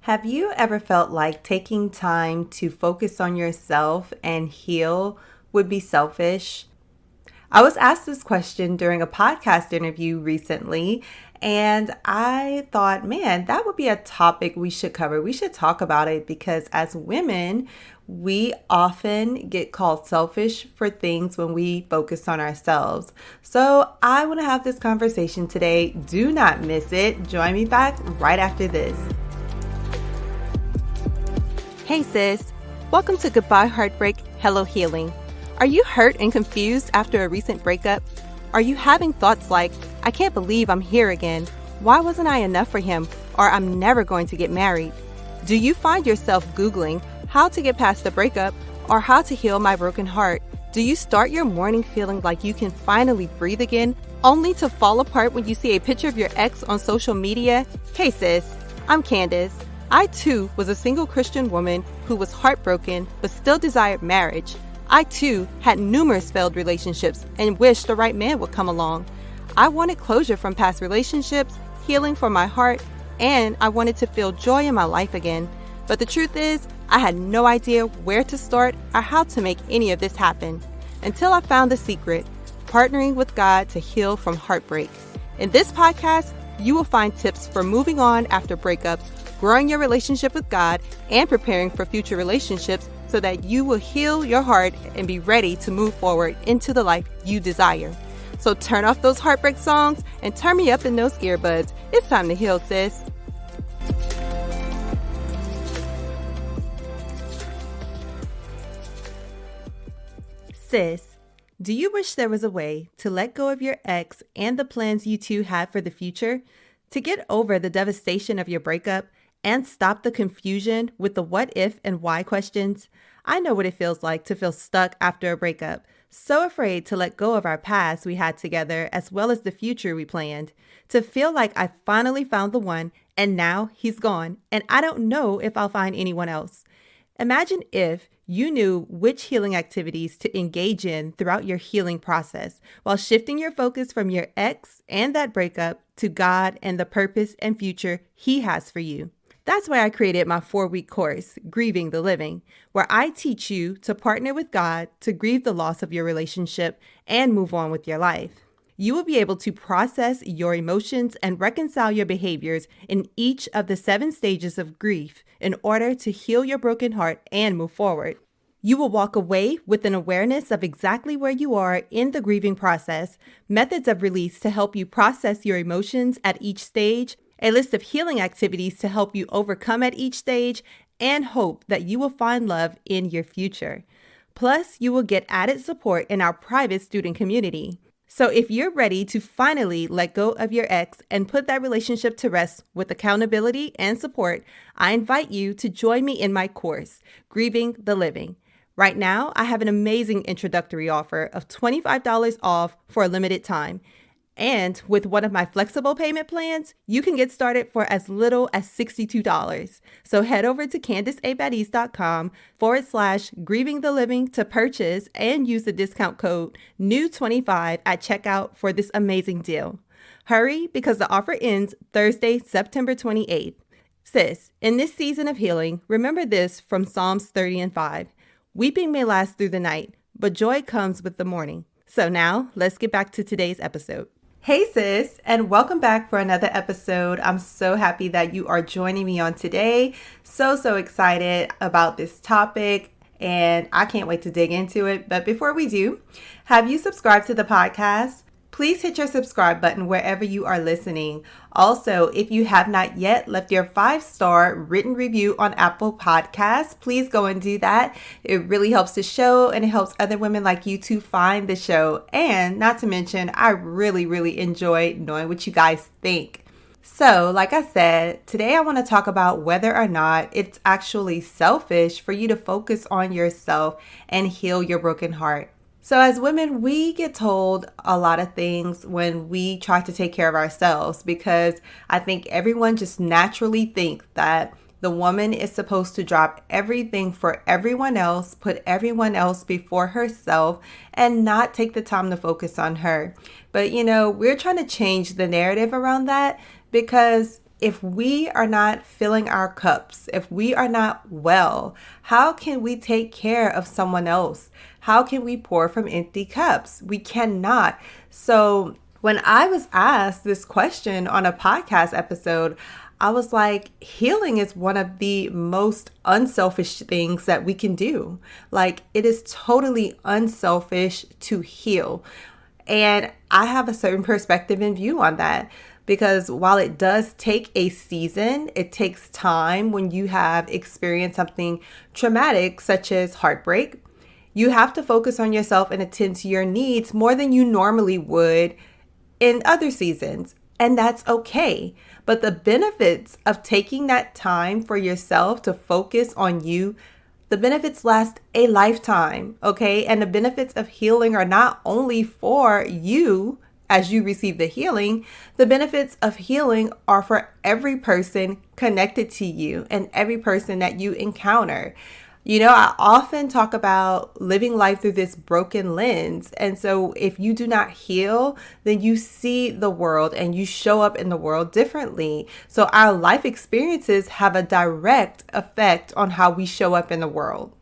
Have you ever felt like taking time to focus on yourself and heal would be selfish? I was asked this question during a podcast interview recently, and I thought, man, that would be a topic we should cover. We should talk about it because as women, we often get called selfish for things when we focus on ourselves. So I want to have this conversation today. Do not miss it. Join me back right after this. Hey sis, welcome to Goodbye Heartbreak, Hello Healing. Are you hurt and confused after a recent breakup? Are you having thoughts like, I can't believe I'm here again. Why wasn't I enough for him? Or I'm never going to get married? Do you find yourself Googling how to get past the breakup or how to heal my broken heart? Do you start your morning feeling like you can finally breathe again, only to fall apart when you see a picture of your ex on social media? Hey sis, I'm Candace. I too was a single Christian woman who was heartbroken but still desired marriage. I too had numerous failed relationships and wished the right man would come along. I wanted closure from past relationships, healing for my heart, and I wanted to feel joy in my life again. But the truth is, I had no idea where to start or how to make any of this happen. Until I found the secret, partnering with God to heal from heartbreak. In this podcast, you will find tips for moving on after breakups, growing your relationship with God, and preparing for future relationships so that you will heal your heart and be ready to move forward into the life you desire. So turn off those heartbreak songs and turn me up in those earbuds. It's time to heal, sis. Sis, do you wish there was a way to let go of your ex and the plans you two have for the future? To get over the devastation of your breakup and stop the confusion with the what if and why questions? I know what it feels like to feel stuck after a breakup, so afraid to let go of our past we had together as well as the future we planned, to feel like I finally found the one and now he's gone and I don't know if I'll find anyone else. Imagine if you knew which healing activities to engage in throughout your healing process while shifting your focus from your ex and that breakup to God and the purpose and future He has for you. That's why I created my 4-week course, Grieving the Living, where I teach you to partner with God to grieve the loss of your relationship and move on with your life. You will be able to process your emotions and reconcile your behaviors in each of the 7 stages of grief in order to heal your broken heart and move forward. You will walk away with an awareness of exactly where you are in the grieving process, methods of release to help you process your emotions at each stage, a list of healing activities to help you overcome at each stage, and hope that you will find love in your future. Plus, you will get added support in our private student community. So if you're ready to finally let go of your ex and put that relationship to rest with accountability and support, I invite you to join me in my course, Grieving the Living. Right now, I have an amazing introductory offer of $25 off for a limited time. And with one of my flexible payment plans, you can get started for as little as $62. So head over to CandaceABadis.com/Grieving the Living to purchase and use the discount code NEW25 at checkout for this amazing deal. Hurry because the offer ends Thursday, September 28th. Sis, in this season of healing, remember this from Psalms 30:5. Weeping may last through the night, but joy comes with the morning. So now let's get back to today's episode. Hey sis, and welcome back for another episode. I'm so happy that you are joining me on today. So excited about this topic and I can't wait to dig into it. But before we do, have you subscribed to the podcast? Please hit your subscribe button wherever you are listening. Also, if you have not yet left your 5-star written review on Apple Podcasts, please go and do that. It really helps the show and it helps other women like you to find the show. And not to mention, I really enjoy knowing what you guys think. So, like I said, today I want to talk about whether or not it's actually selfish for you to focus on yourself and heal your broken heart. So as women, we get told a lot of things when we try to take care of ourselves because I think everyone just naturally thinks that the woman is supposed to drop everything for everyone else, put everyone else before herself, and not take the time to focus on her. But, we're trying to change the narrative around that because if we are not filling our cups, if we are not well, how can we take care of someone else? How can we pour from empty cups? We cannot. So when I was asked this question on a podcast episode, I was like, healing is one of the most unselfish things that we can do. Like, it is totally unselfish to heal. And I have a certain perspective and view on that. Because while it does take a season, it takes time when you have experienced something traumatic, such as heartbreak. You have to focus on yourself and attend to your needs more than you normally would in other seasons. And that's okay. But the benefits of taking that time for yourself to focus on you, the benefits last a lifetime, okay? And the benefits of healing are not only for you as you receive the healing, the benefits of healing are for every person connected to you and every person that you encounter. You know, I often talk about living life through this broken lens. And so if you do not heal, then you see the world and you show up in the world differently. So our life experiences have a direct effect on how we show up in the world.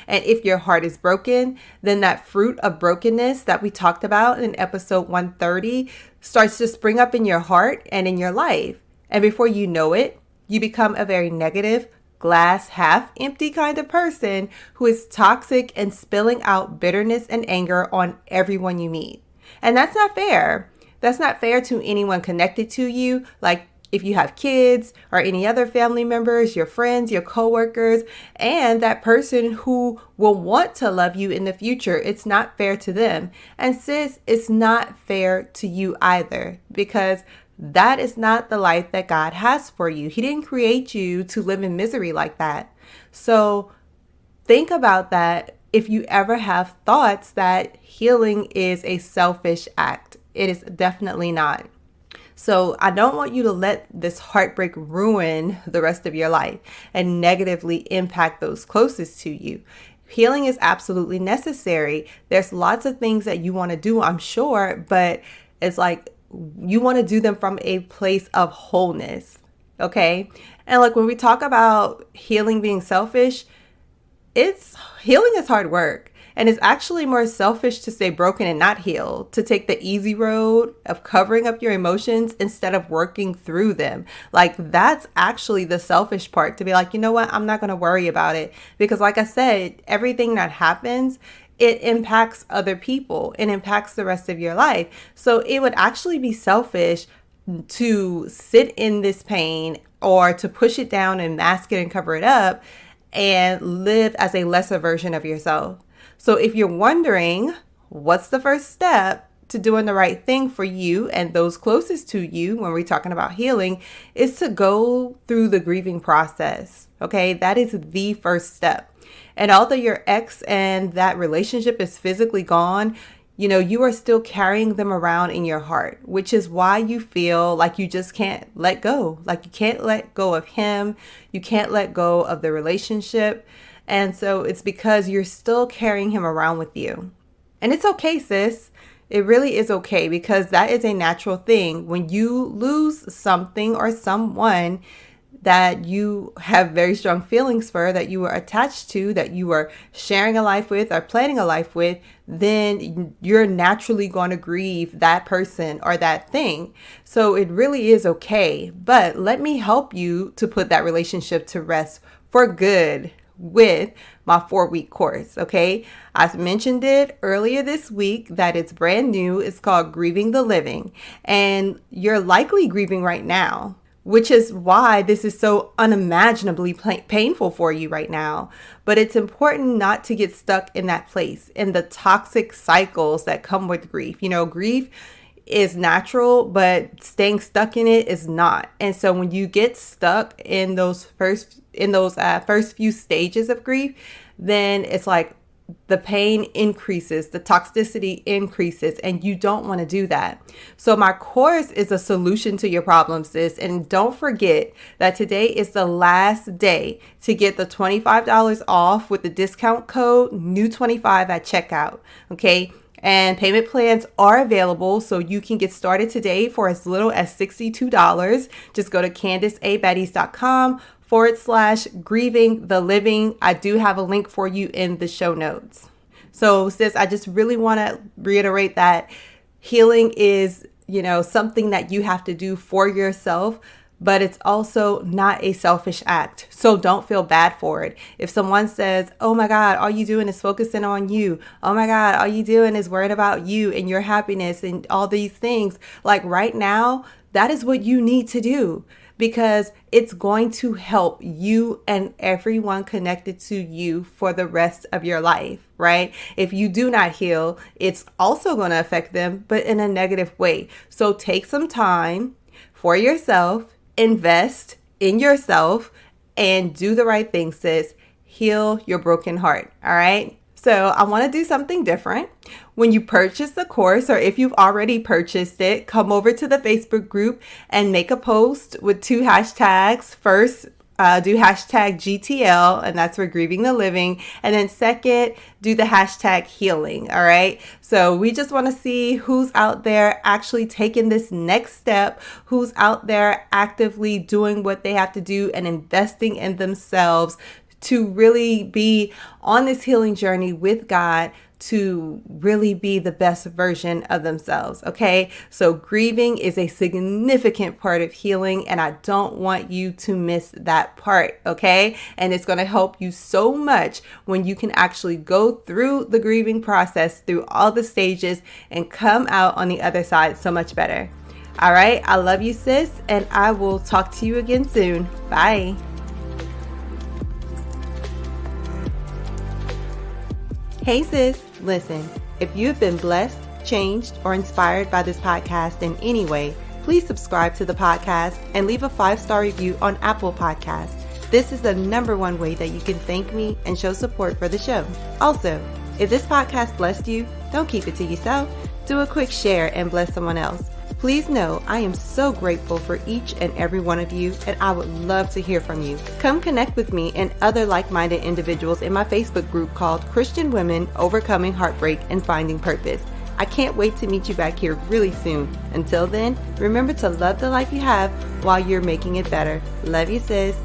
And if your heart is broken, then that fruit of brokenness that we talked about in episode 130 starts to spring up in your heart and in your life. And before you know it, you become a very negative, glass half empty kind of person who is toxic and spilling out bitterness and anger on everyone you meet. And that's not fair. That's not fair to anyone connected to you, like if you have kids or any other family members, your friends, your coworkers, and that person who will want to love you in the future. It's not fair to them. And sis, it's not fair to you either, because that is not the life that God has for you. He didn't create you to live in misery like that. So think about that if you ever have thoughts that healing is a selfish act. It is definitely not. So I don't want you to let this heartbreak ruin the rest of your life and negatively impact those closest to you. Healing is absolutely necessary. There's lots of things that you want to do, I'm sure, but it's like you want to do them from a place of wholeness, okay? And like when we talk about healing being selfish, healing is hard work. And it's actually more selfish to stay broken and not heal, to take the easy road of covering up your emotions instead of working through them. Like, that's actually the selfish part, to be like, you know what, I'm not going to worry about it. Because like I said, everything that happens, it impacts other people. It impacts the rest of your life. So it would actually be selfish to sit in this pain or to push it down and mask it and cover it up and live as a lesser version of yourself. So if you're wondering, what's the first step to doing the right thing for you and those closest to you when we're talking about healing, is to go through the grieving process. Okay, that is the first step. And although your ex and that relationship is physically gone, you know, you are still carrying them around in your heart, which is why you feel like you just can't let go. Like you can't let go of him. You can't let go of the relationship. And so it's because you're still carrying him around with you. And it's okay, sis. It really is okay, because that is a natural thing. When you lose something or someone that you have very strong feelings for, that you were attached to, that you were sharing a life with or planning a life with, then you're naturally going to grieve that person or that thing. So it really is okay. But let me help you to put that relationship to rest for good with my 4-week course. Okay. I mentioned it earlier this week that it's brand new. It's called Grieving the Living, and you're likely grieving right now, which is why this is so unimaginably painful for you right now. But it's important not to get stuck in that place, in the toxic cycles that come with grief. You know, grief is natural, but staying stuck in it is not. And so when you get stuck in those first few stages of grief, then it's like the pain increases, the toxicity increases, and you don't want to do that. So my course is a solution to your problems, sis. And don't forget that today is the last day to get the $25 off with the discount code NEW25 at checkout. Okay. And payment plans are available, so you can get started today for as little as $62. Just go to CandiceABettis.com/grieving the living. I do have a link for you in the show notes. So sis, I just really want to reiterate that healing is, something that you have to do for yourself, but it's also not a selfish act. So don't feel bad for it. If someone says, oh my God, all you doing is focusing on you. Oh my God, all you doing is worried about you and your happiness and all these things. Like right now, that is what you need to do, because it's going to help you and everyone connected to you for the rest of your life, right? If you do not heal, it's also going to affect them, but in a negative way. So take some time for yourself, invest in yourself, and do the right thing, sis. Heal your broken heart, all right? So I want to do something different. When you purchase the course, or if you've already purchased it, come over to the Facebook group and make a post with 2 hashtags. First, do hashtag GTL, and that's for Grieving the Living. And then second, do the hashtag healing. All right. So we just want to see who's out there actually taking this next step, who's out there actively doing what they have to do and investing in themselves to really be on this healing journey with God, to really be the best version of themselves. Okay. So grieving is a significant part of healing, and I don't want you to miss that part. Okay. And it's going to help you so much when you can actually go through the grieving process, through all the stages, and come out on the other side so much better. All right. I love you, sis, and I will talk to you again soon. Bye. Hey sis, listen, if you've been blessed, changed, or inspired by this podcast in any way, please subscribe to the podcast and leave a 5-star review on Apple Podcasts. This is the #1 way that you can thank me and show support for the show. Also, if this podcast blessed you, don't keep it to yourself. Do a quick share and bless someone else. Please know I am so grateful for each and every one of you, and I would love to hear from you. Come connect with me and other like-minded individuals in my Facebook group called Christian Women Overcoming Heartbreak and Finding Purpose. I can't wait to meet you back here really soon. Until then, remember to love the life you have while you're making it better. Love you, sis.